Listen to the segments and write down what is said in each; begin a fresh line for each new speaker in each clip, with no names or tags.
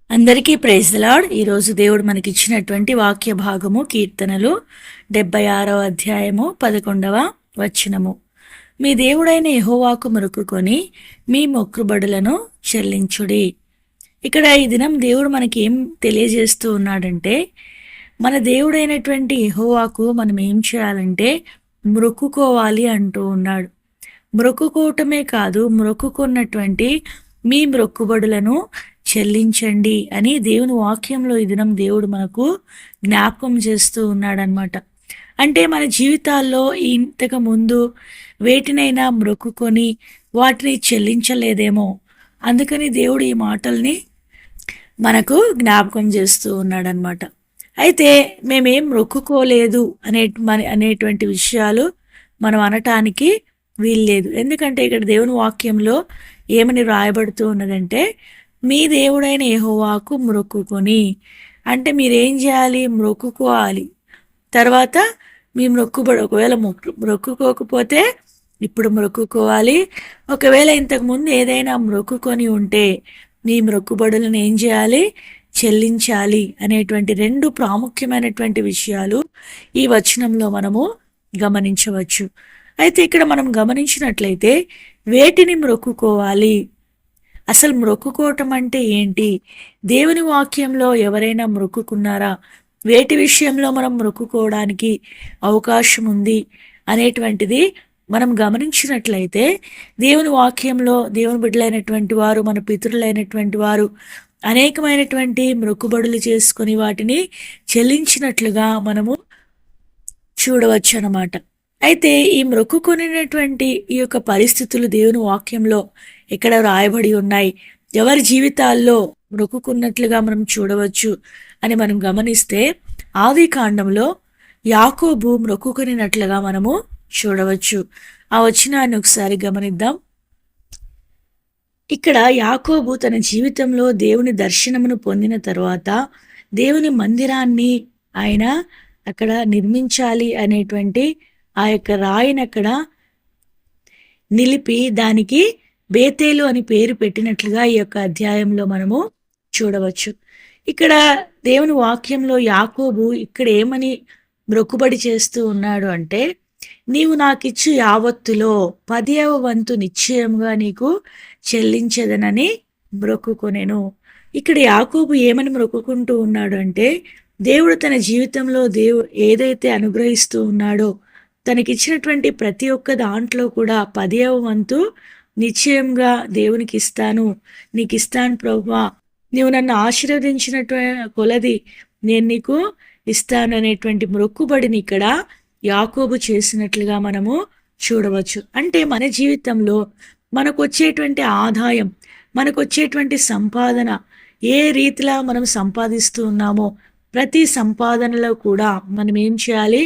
అందరికీ praise the lord. ఈరోజు దేవుడు మనకిచ్చినటువంటి వాక్య భాగము కీర్తనలు 76వ అధ్యాయము 11వ వచనము. మీ దేవుడైన యెహోవాకు మొక్కుకొని మీ మొక్కుబడులను చెల్లించుడి. ఇక్కడ ఈ దినం దేవుడు మనకి ఏం తెలియజేస్తూ ఉన్నాడంటే, మన దేవుడైనటువంటి యెహోవాకు మనం ఏం చేయాలంటే మొక్కుకోవాలి అంటూ ఉన్నాడు. మొక్కుకోవటమే కాదు, మొక్కుకున్నటువంటి మీ మొక్కుబడులను చెల్లించండి అని దేవుని వాక్యంలో ఈ దినం దేవుడు మనకు జ్ఞాపకం చేస్తూ ఉన్నాడనమాట. అంటే మన జీవితాల్లో ఇంతకు ముందు వేటినైనా మొక్కుకొని వాటిని చెల్లించలేదేమో, అందుకని దేవుడు ఈ మాటల్ని మనకు జ్ఞాపకం చేస్తూ ఉన్నాడనమాట. అయితే మేమేం మొక్కుకోలేదు అనేటువంటి విషయాలు మనం అనటానికి వీల్లేదు. ఎందుకంటే ఇక్కడ దేవుని వాక్యంలో ఏమని రాయబడుతూ ఉన్నదంటే, మీ దేవుడైన యెహోవాకు మొక్కుకొని, అంటే మీరేం చేయాలి? మొక్కుకోవాలి. తర్వాత మీ మొక్కుబడి ఒకవేళ మొక్కుకోకపోతే ఇప్పుడు మొక్కుకోవాలి. ఒకవేళ ఇంతకుముందు ఏదైనా మొక్కుకొని ఉంటే మీ మొక్కుబడులను ఏం చేయాలి? చెల్లించాలి అనేటువంటి రెండు ప్రాముఖ్యమైనటువంటి విషయాలు ఈ వచనంలో మనము గమనించవచ్చు. అయితే ఇక్కడ మనం గమనించినట్లయితే వేటిని మొక్కుకోవాలి, అసలు మొక్కుకోవటం అంటే ఏంటి, దేవుని వాక్యంలో ఎవరైనా మొక్కుకున్నారా, వేటి విషయంలో మనం మొక్కుకోవడానికి అవకాశం ఉంది అనేటువంటిది మనం గమనించినట్లయితే, దేవుని వాక్యంలో దేవుని బిడ్డలైనటువంటి వారు, మన పితరులైనటువంటి వారు అనేకమైనటువంటి మొక్కుబడులు చేసుకొని వాటిని చెల్లించినట్లుగా మనము చూడవచ్చు అన్నమాట. అయితే ఈ మొక్కుకొనినటువంటి ఈ యొక్క పరిస్థితులు దేవుని వాక్యంలో ఎక్కడ రాయబడి ఉన్నాయి, ఎవరి జీవితాల్లో మొక్కుకున్నట్లుగా మనం చూడవచ్చు అని మనం గమనిస్తే, ఆది కాండంలో యాకోబు మొక్కుకొనినట్లుగా మనము చూడవచ్చు. ఆ వచనాన్ని ఒకసారి గమనిద్దాం. ఇక్కడ యాకోబు తన జీవితంలో దేవుని దర్శనమును పొందిన తర్వాత దేవుని మందిరాన్ని ఆయన అక్కడ నిర్మించాలి అనేటువంటి ఆ యొక్క రాయిని అక్కడ నిలిపి దానికి బేతేలు అని పేరు పెట్టినట్లుగా ఈ యొక్క అధ్యాయంలో మనము చూడవచ్చు. ఇక్కడ దేవుని వాక్యంలో యాకోబు ఇక్కడ ఏమని మొక్కుబడి చేస్తూ ఉన్నాడు అంటే, నీవు నాకిచ్చు యావత్తులో 10వ వంతు నిశ్చయంగా నీకు చెల్లించదనని మొక్కుకొనెను. ఇక్కడ యాకోబు ఏమని మొక్కుకుంటూ ఉన్నాడు అంటే, దేవుడు తన జీవితంలో ఏదైతే అనుగ్రహిస్తూ ఉన్నాడో తనకిచ్చినటువంటి ప్రతి ఒక్క దాంట్లో కూడా 10వ వంతు నిశ్చయంగా దేవునికి ఇస్తాను, నీకు ఇస్తాను ప్రభువా, నీవు నన్ను ఆశీర్వదించినటువంటి కొలది నేను నీకు ఇస్తాను అనేటువంటి మొక్కుబడిని ఇక్కడ యాకోబు చేసినట్లుగా మనము చూడవచ్చు. అంటే మన జీవితంలో మనకు వచ్చేటువంటి ఆదాయం, మనకు వచ్చేటువంటి సంపాదన, ఏ రీతిలా మనం సంపాదిస్తూ ఉన్నామో ప్రతి సంపాదనలో కూడా మనం ఏం చేయాలి?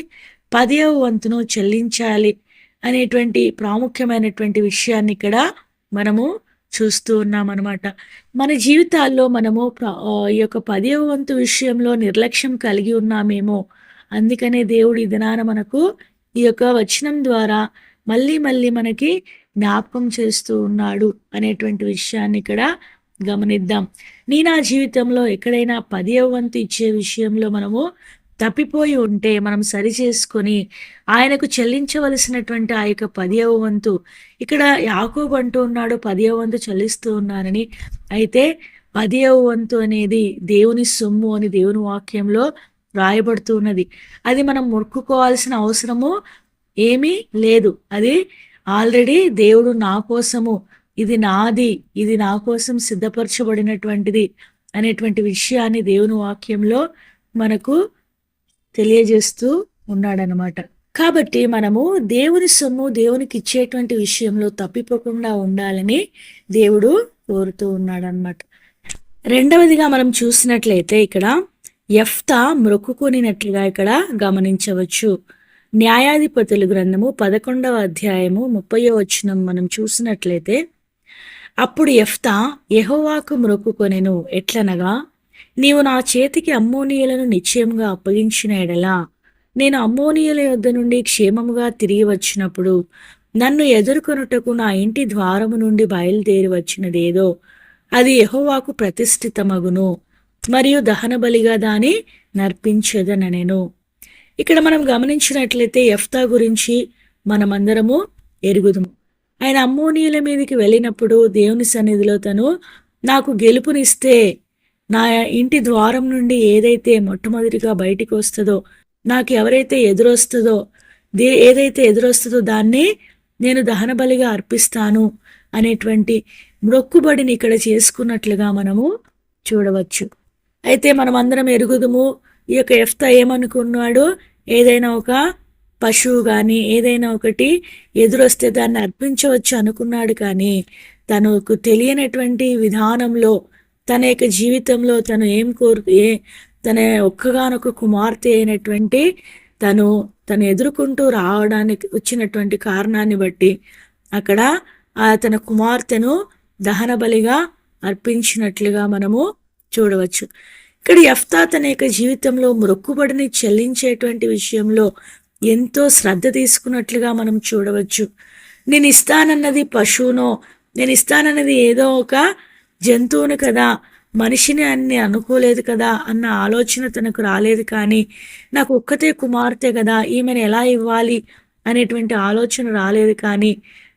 10వ వంతును చెల్లించాలి అనేటువంటి ప్రాముఖ్యమైనటువంటి విషయాన్ని ఇక్కడ మనము చూస్తూ ఉన్నాం అనమాట. మన జీవితాల్లో మనము ఈ యొక్క 10వ వంతు విషయంలో నిర్లక్ష్యం కలిగి ఉన్నామేమో, అందుకనే దేవుడు ఈ దినాన మనకు ఈ యొక్క వచనం ద్వారా మళ్ళీ మళ్ళీ మనకి జ్ఞాపకం చేస్తూ ఉన్నాడు అనేటువంటి విషయాన్ని ఇక్కడ గమనిద్దాం. నా జీవితంలో ఎక్కడైనా 10వ వంతు ఇచ్చే విషయంలో మనము తప్పిపోయి ఉంటే మనం సరి చేసుకొని ఆయనకు చెల్లించవలసినటువంటి ఆ యొక్క 10వ వంతు, ఇక్కడ యాకోబు అంటూ ఉన్నాడు 10వ వంతు చెల్లిస్తూ ఉన్నానని. అయితే 10వ వంతు అనేది దేవుని సొమ్ము అని దేవుని వాక్యంలో రాయబడుతూ ఉన్నది. అది మనం మొక్కుకోవాల్సిన అవసరము ఏమీ లేదు. అది ఆల్రెడీ దేవుడు నా కోసము, ఇది నాది, ఇది నా కోసం సిద్ధపరచబడినటువంటిది అనేటువంటి విషయాన్ని దేవుని వాక్యంలో మనకు తెలియజేస్తూ ఉన్నాడనమాట. కాబట్టి మనము దేవుని సొమ్ము దేవునికి ఇచ్చేటువంటి విషయంలో తప్పిపోకుండా ఉండాలని దేవుడు కోరుతూ ఉన్నాడనమాట. రెండవదిగా మనం చూసినట్లయితే ఇక్కడ యెఫ్తా మొక్కుకొనినట్లుగా ఇక్కడ గమనించవచ్చు. న్యాయాధిపతుల గ్రంథము 11వ అధ్యాయము 30వ వచనం మనం చూసినట్లయితే, అప్పుడు యెఫ్తా యెహోవాకు మొక్కుకొనెను, ఎట్లనగా, నీవు నా చేతికి అమ్మోనీయులను నిశ్చయంగా అప్పగించిన ఎడలా నేను అమ్మోనీయుల యొద్ద నుండి క్షేమముగా తిరిగి వచ్చినప్పుడు నన్ను ఎదుర్కొనుటకు నా ఇంటి ద్వారము నుండి బయలుదేరి వచ్చినదేదో అది యెహోవాకు ప్రతిష్ఠితమగును. మరియు దహన బలిగా దాని నర్పించేదనెను. ఇక్కడ మనం గమనించినట్లయితే యెఫ్తా గురించి మనమందరము ఎరుగుదుము. ఆయన అమ్మోనీయుల మీదకి వెళ్ళినప్పుడు దేవుని సన్నిధిలో తను నాకు గెలుపునిస్తే నా ఇంటి ద్వారం నుండి ఏదైతే మొట్టమొదటిగా బయటికి వస్తుందో, నాకు ఎవరైతే ఎదురొస్తుందో ఏదైతే ఎదురొస్తుందో దాన్ని నేను దహన బలిగా అర్పిస్తాను అనేటువంటి మొక్కుబడిని ఇక్కడ చేసుకున్నట్లుగా మనము చూడవచ్చు. అయితే మనం అందరం ఎరుగుదుము, ఈ యొక్క యెఫ్తా ఏమనుకున్నాడు, ఏదైనా ఒక పశువు కానీ ఏదైనా ఒకటి ఎదురొస్తే దాన్ని అర్పించవచ్చు అనుకున్నాడు. కానీ తనకు తెలియనటువంటి విధానంలో తన యొక్క జీవితంలో తను ఏం తన ఒక్కగానొక కుమార్తె అయినటువంటి తను ఎదుర్కొంటూ రావడానికి వచ్చినటువంటి కారణాన్ని బట్టి అక్కడ తన కుమార్తెను దహన బలిగా అర్పించినట్లుగా మనము చూడవచ్చు. ఇక్కడ యెఫ్తా తన యొక్క జీవితంలో మొక్కుబడిని చెల్లించేటువంటి విషయంలో ఎంతో శ్రద్ధ తీసుకున్నట్లుగా మనం చూడవచ్చు. నేను ఇస్తానన్నది పశువునో, నేను ఇస్తానన్నది ఏదో ఒక జంతువును కదా, మనిషిని అన్ని అనుకోలేదు కదా అన్న ఆలోచన తనకు రాలేదు. కానీ నాకు ఒక్కతే కుమార్తె కదా, ఈమెను ఎలా ఇవ్వాలి అనేటువంటి ఆలోచన రాలేదు. కానీ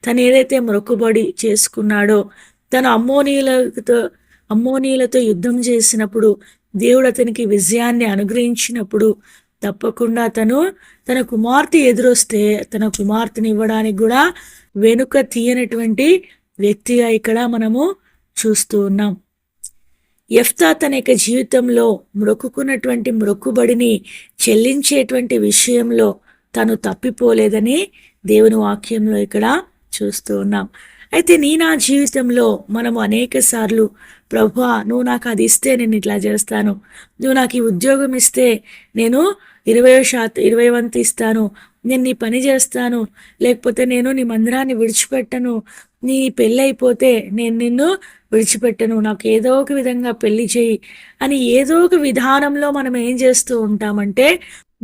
తను ఏదైతే మొక్కుబడి చేసుకున్నాడో, తను అమ్మోనీయులతో యుద్ధం చేసినప్పుడు దేవుడు అతనికి విజయాన్ని అనుగ్రహించినప్పుడు తప్పకుండా తన కుమార్తె ఎదురొస్తే తన కుమార్తెని ఇవ్వడానికి కూడా వెనుక తీయనటువంటి వ్యక్తిగా ఇక్కడ మనము చూస్తూ ఉన్నాం. యెఫ్తా తన యొక్క జీవితంలో మొక్కుకున్నటువంటి మొక్కుబడిని చెల్లించేటువంటి విషయంలో తను తప్పిపోలేదని దేవుని వాక్యంలో ఇక్కడ చూస్తూ ఉన్నాం. అయితే నా జీవితంలో మనము అనేక సార్లు ప్రభువా నువ్వు నాకు అది ఇస్తే నేను ఇట్లా చేస్తాను, నువ్వు నాకు ఈ ఉద్యోగం ఇస్తే నేను 20 వంతు ఇస్తాను, నేను నీ పని చేస్తాను, లేకపోతే నేను నీ మందిరాన్ని విడిచిపెట్టను, నీ పెళ్ళి అయిపోతే నేను నిన్ను విడిచిపెట్టను, నాకు ఏదో ఒక విధంగా పెళ్లి చేయి అని ఏదో ఒక విధానంలో మనం ఏం చేస్తూ ఉంటామంటే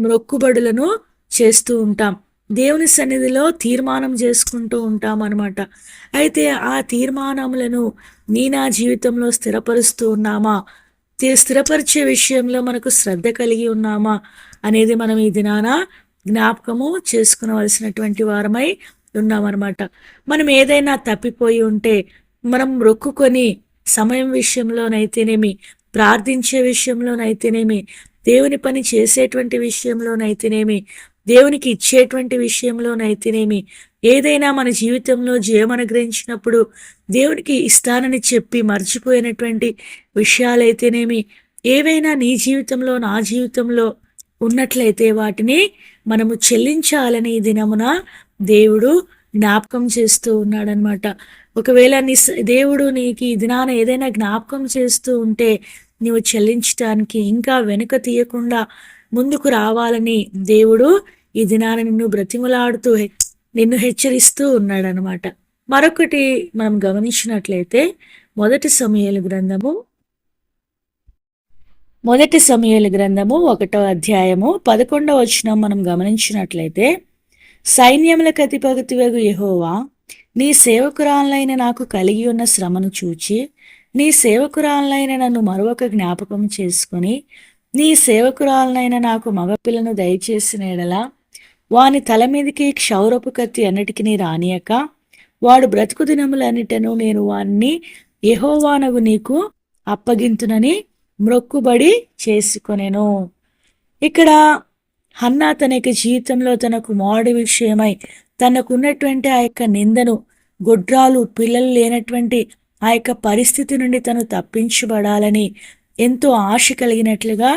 మొక్కుబడులను చేస్తూ ఉంటాం. దేవుని సన్నిధిలో తీర్మానం చేసుకుంటూ ఉంటాం అన్నమాట. అయితే ఆ తీర్మానములను నా జీవితంలో స్థిరపరుస్తూ ఉన్నామా, స్థిరపరిచే విషయంలో మనకు శ్రద్ధ కలిగి ఉన్నామా అనేది మనం ఈ దినాన జ్ఞాపకము చేసుకునవలసినటువంటి వారమై ఉన్నామన్నమాట. మనం ఏదైనా తప్పిపోయి ఉంటే మనం మొక్కుకొని సమయం విషయంలోనైతేనేమి, ప్రార్థించే విషయంలోనైతేనేమి, దేవుని పని చేసేటువంటి విషయంలోనైతేనేమి, దేవునికి ఇచ్చేటువంటి విషయంలోనైతేనేమి, ఏదైనా మన జీవితంలో జయం అనుగ్రహించినప్పుడు దేవునికి ఇస్తానని చెప్పి మర్చిపోయినటువంటి విషయాలైతేనేమి, ఏవైనా నీ జీవితంలో నా జీవితంలో ఉన్నట్లయితే వాటిని మనము చెల్లించాలని ఈ దినమున దేవుడు జ్ఞాపకం చేస్తూ ఉన్నాడనమాట. ఒకవేళ దేవుడు నీకు ఈ దినాన ఏదైనా జ్ఞాపకం చేస్తూ ఉంటే నీవు చెల్లించడానికి ఇంకా వెనుక తీయకుండా ముందుకు రావాలని దేవుడు ఈ దినాన నిన్ను బ్రతిమలాడుతూ నిన్ను హెచ్చరిస్తూ ఉన్నాడనమాట. మరొకటి మనం గమనించినట్లయితే మొదటి సమూయేలు గ్రంథము 1వ అధ్యాయము 11వ వచనం మనం గమనించినట్లయితే, సైన్యములకు అధిపతివగు యెహోవా నీ సేవకురాలైన నాకు కలిగి ఉన్న శ్రమను చూచి నీ సేవకురాలైన నన్ను మరొక జ్ఞాపకం చేసుకుని నీ సేవకురాలనైన నాకు మగపిల్లను దయచేసిన ఎడల వాని తల మీదకి క్షౌరపు కత్తి అన్నిటికీ రానియక వాడు బ్రతుకు దినములన్నిటను నేను వారిని యెహోవానగు నీకు అప్పగింతునని మొక్కుబడి చేసుకొనెను. ఇక్కడ హన్నా తన యొక్క జీవితంలో తన కుమారుడి విషయమై తనకున్నటువంటి ఆ యొక్క నిందను, గొడ్రాలు పిల్లలు లేనటువంటి ఆ యొక్క పరిస్థితి నుండి తను తప్పించబడాలని ఎంతో ఆశ కలిగినట్లుగా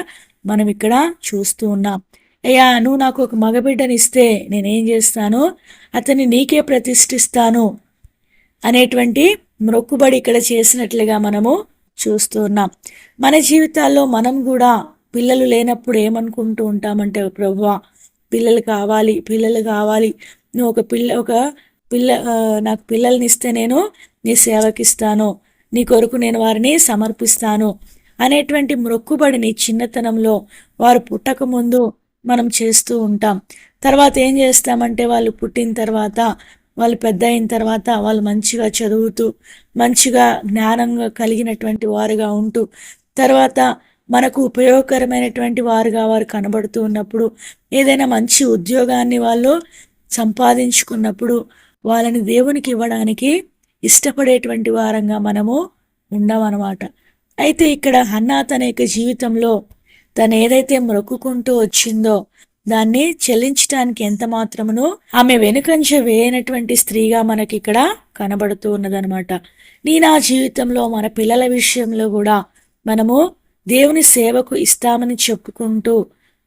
మనం ఇక్కడ చూస్తూ ఉన్నాం. అయ్యా నువ్వు నాకు ఒక మగబిడ్డనిస్తే నేనేం చేస్తాను, అతన్ని నీకే ప్రతిష్ఠిస్తాను అనేటువంటి మొక్కుబడి ఇక్కడ చేసినట్లుగా మనము చూస్తూ ఉన్నాం. మన జీవితాల్లో మనం కూడా పిల్లలు లేనప్పుడు ఏమనుకుంటూ ఉంటామంటే, ప్రభువా పిల్లలు కావాలి, నువ్వు ఒక పిల్ల నాకు పిల్లల్ని ఇస్తే నేను నీ సేవకిస్తాను, నీ కొరకు నేను వారిని సమర్పిస్తాను అనేటువంటి మొక్కుబడిని చిన్నతనంలో వారు పుట్టక ముందు మనం చేస్తూ ఉంటాం. తర్వాత ఏం చేస్తామంటే వాళ్ళు పుట్టిన తర్వాత, వాళ్ళు పెద్ద అయిన తర్వాత వాళ్ళు మంచిగా చదువుతూ మంచిగా జ్ఞానంగా కలిగినటువంటి వారుగా ఉంటూ తర్వాత మనకు ఉపయోగకరమైనటువంటి వారుగా వారు కనబడుతూ ఉన్నప్పుడు, ఏదైనా మంచి ఉద్యోగాన్ని వాళ్ళు సంపాదించుకున్నప్పుడు వాళ్ళని దేవునికి ఇవ్వడానికి ఇష్టపడేటువంటి వారంగా మనము ఉండమన్నమాట. అయితే ఇక్కడ హన్నా తన యొక్క జీవితంలో తను ఏదైతే మొక్కుకుంటూ వచ్చిందో దాన్ని చెల్లించడానికి ఎంత మాత్రమును ఆమె వెనుకంజ వేయనటువంటి స్త్రీగా మనకి ఇక్కడ కనబడుతూ ఉన్నదనమాట. నా జీవితంలో మన పిల్లల విషయంలో కూడా మనము దేవుని సేవకు ఇస్తామని చెప్పుకుంటూ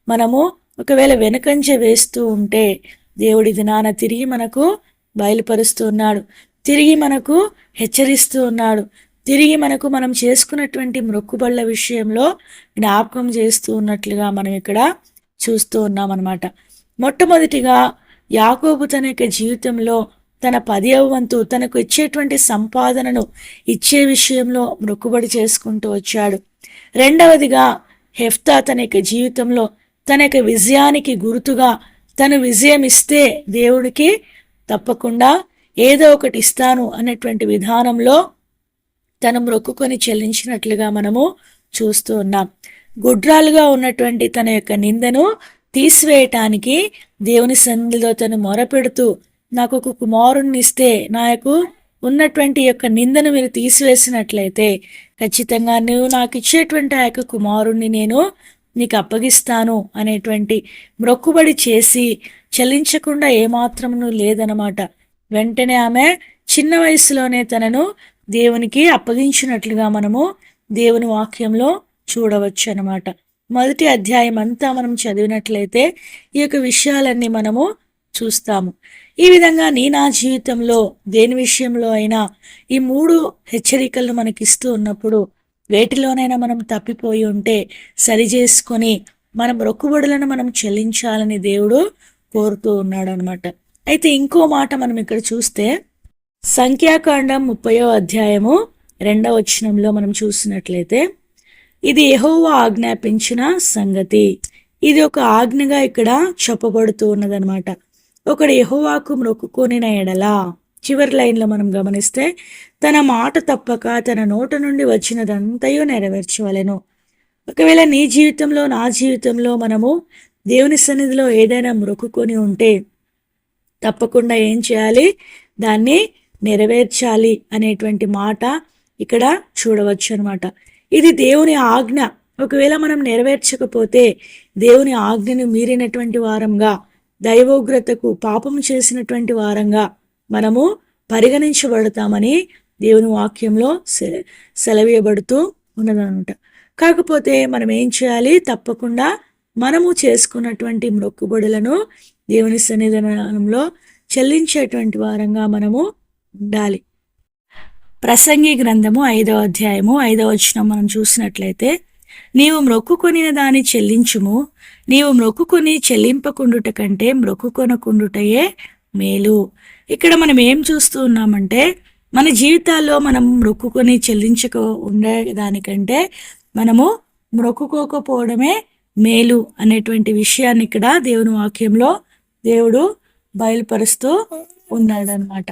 మనము ఒకవేళ వెనుకంజ వేస్తూ ఉంటే దేవుడి దినాన తిరిగి మనకు బయలుపరుస్తూ ఉన్నాడు, తిరిగి మనకు హెచ్చరిస్తూ ఉన్నాడు, తిరిగి మనకు మనం చేసుకున్నటువంటి మొక్కుబళ్ళ విషయంలో జ్ఞాపకం చేస్తూ ఉన్నట్లుగా మనం ఇక్కడ చూస్తూ ఉన్నాం అన్నమాట. మొట్టమొదటిగా యాకోబు తన యొక్క జీవితంలో తన 10వ వంతు తనకు ఇచ్చేటువంటి సంపాదనను ఇచ్చే విషయంలో మొక్కుబడి చేసుకుంటూ వచ్చాడు. రెండవదిగా హెఫ్తా తన యొక్క జీవితంలో తన యొక్క విజయానికి గుర్తుగా తను విజయం ఇస్తే దేవుడికి తప్పకుండా ఏదో ఒకటి ఇస్తాను అనేటువంటి విధానంలో తను మొక్కుకొని చెల్లించినట్లుగా మనము చూస్తూ ఉన్నాం. గుడ్రాలుగా ఉన్నటువంటి తన యొక్క నిందను తీసివేయటానికి దేవుని సన్నిధిలో తను మొరపెడుతూ నాకు ఒక కుమారుణ్ణి ఇస్తే నాకు ఉన్నటువంటి యొక్క నిందను మీరు తీసివేసినట్లయితే ఖచ్చితంగా నువ్వు నాకు ఇచ్చేటువంటి ఆ యొక్క కుమారుణ్ణి నేను నీకు అప్పగిస్తాను అనేటువంటి మొక్కుబడి చేసి చెల్లించకుండా ఏమాత్రమును లేదనమాట. వెంటనే ఆమె చిన్న వయసులోనే తనను దేవునికి అప్పగించినట్లుగా మనము దేవుని వాక్యంలో చూడవచ్చు అనమాట. మొదటి అధ్యాయం అంతా మనం చదివినట్లయితే ఈ యొక్క విషయాలన్నీ మనము చూస్తాము. ఈ విధంగా నా జీవితంలో దేని విషయంలో అయినా ఈ 3 హెచ్చరికలను మనకిస్తూ ఉన్నప్పుడు వేటిలోనైనా మనం తప్పిపోయి ఉంటే సరి చేసుకొని మన మొక్కుబడులను మనం చెల్లించాలని దేవుడు కోరుతూ ఉన్నాడు అనమాట. అయితే ఇంకో మాట మనం ఇక్కడ చూస్తే సంఖ్యాకాండం 30వ అధ్యాయము 2వ వచనంలో మనం చూసినట్లయితే ఇది యెహోవా ఆజ్ఞాపించిన సంగతి. ఇది ఒక ఆజ్ఞగా ఇక్కడ చెప్పబడుతూ ఉన్నదనమాట. ఒకడు యెహోవాకు మొక్కుకొనిన ఎడల, చివరి లైన్లో మనం గమనిస్తే తన మాట తప్పక తన నోట నుండి వచ్చినదంతయు నెరవేర్చవలెను. ఒకవేళ నీ జీవితంలో నా జీవితంలో మనము దేవుని సన్నిధిలో ఏదైనా మొక్కుకొని ఉంటే తప్పకుండా ఏం చేయాలి, దాన్ని నెరవేర్చాలి అనేటువంటి మాట ఇక్కడ చూడవచ్చు అనమాట. ఇది దేవుని ఆజ్ఞ. ఒకవేళ మనం నెరవేర్చకపోతే దేవుని ఆజ్ఞను మీరినటువంటి వారంగా, దైవోగ్రతకు పాపం చేసినటువంటి వారంగా మనము పరిగణించబడతామని దేవుని వాక్యంలో సెలవీయబడుతూ ఉన్నదనమాట. కాకపోతే మనం ఏం చేయాలి, తప్పకుండా మనము చేసుకున్నటువంటి మొక్కుబడులను దేవుని సన్నిధానంలో చెల్లించేటువంటి వారంగా మనము ఉండాలి. ప్రసంగి గ్రంథము 5వ అధ్యాయము 5వ వచనం మనం చూసినట్లయితే నీవు మొక్కుకొనిన దాన్ని చెల్లించుము, నీవు మొక్కుకొని చెల్లింపకుండుట కంటే మొక్కుకొనకుండుటయే మేలు. ఇక్కడ మనం ఏం చూస్తూ ఉన్నామంటే మన జీవితాల్లో మనం మొక్కుకొని చెల్లించక ఉండేదానికంటే మనము మొక్కుకోకపోవడమే మేలు అనేటువంటి విషయాన్ని ఇక్కడ దేవుని వాక్యంలో దేవుడు బయలుపరుస్తూ ఉన్నాడనమాట.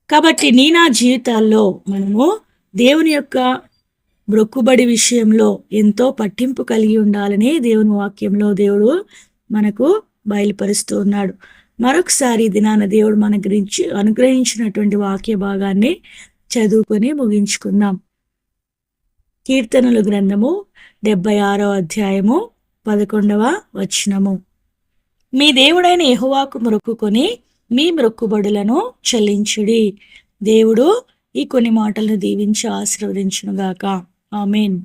కాబట్టి నా జీవితాల్లో మనము దేవుని యొక్క మొక్కుబడి విషయంలో ఎంతో పట్టింపు కలిగి ఉండాలని దేవుని వాక్యంలో దేవుడు మనకు బయలుపరుస్తూ ఉన్నాడు. మరొకసారి దినాన దేవుడు మన గురించి అనుగ్రహించినటువంటి వాక్య భాగాన్ని చదువుకొని ముగించుకుందాం. కీర్తనల గ్రంథము 76వ అధ్యాయము 11వ వచనము. మీ దేవుడైన యెహోవాకు మొక్కుకొని మీ మొక్కుబడులను చెల్లించుడి. దేవుడు ఈ కొన్ని మాటలను దీవించి ఆశీర్వదించునుగాక. ఆమేన్.